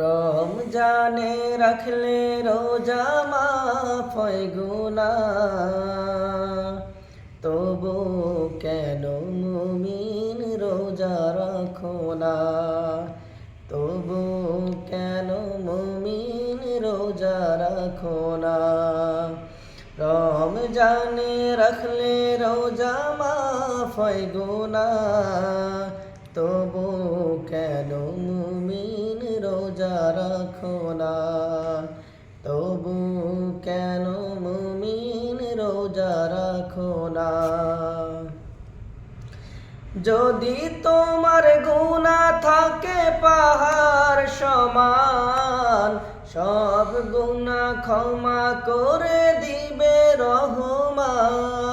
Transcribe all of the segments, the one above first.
রমজানে রাখলে রোজা মাফ হয় গুনাহ, তবু কেন মুমিন রোজা রাখো না? তবু কেন মুমিন রোজা রাখো না? রমজানে রাখলে রোজা মাফ হয় গুনাহ, তবু কেন মুমিন রোজা রাখো না? তবু কেন মুমিন রোজা রাখো না? যদি তোমার গুনাহ থাকে পাহাড় সমান, সব গুনাহ ক্ষমা করে দিবে রহমান।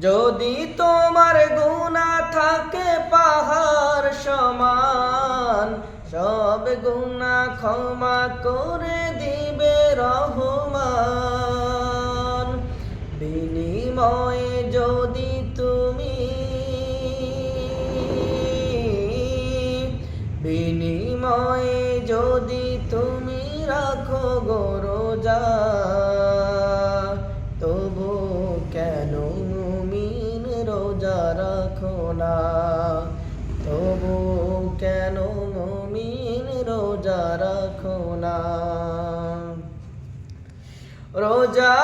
যদি তোমার গুনাহ থাকে পাহাড় সমান, সব গুনাহ ক্ষমা করে দিবে রহমান। বিনিময়ে যদি তুমি বিনিময়ে যদি তুমি রাখো গো রোজা, তবু কেন মুমিন রোজা রাখো না? তবু কেন মুমিন রোজা রাখো না? রোজা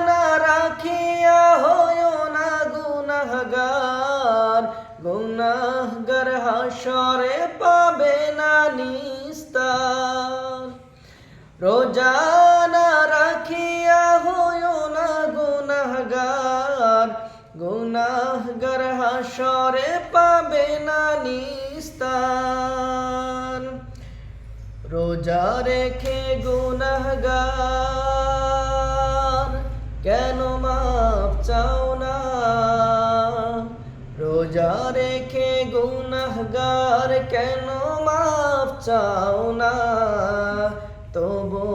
না রাখিয়া হয়ো না গুনাহগার, গুনাহগার হাসরে পাবে না নিস্তার। রোজা না রাখিয়া হয়ো না গুনাহগার, গুনাহগার হাসরে পাবে না নিস্তার। রোজা রেখে গুনাহগার কেন মাফ চাও না? রোজা রেখে গুনাহগার কেন মাফ চাও না? তবু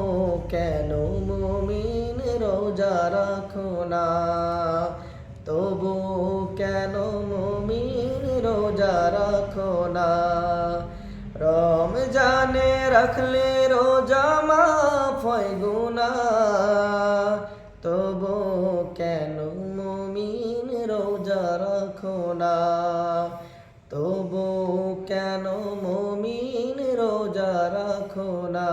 কেন মুমিন রোজা রাখো না? তবু কেন মুমিন রোজা রাখো না? রমজানে রাখলে রোজা মাফ হয় গুনাহ, তবু কেন মুমিন রোজা রাখো না? তবু কেন মুমিন রোজা রাখো না?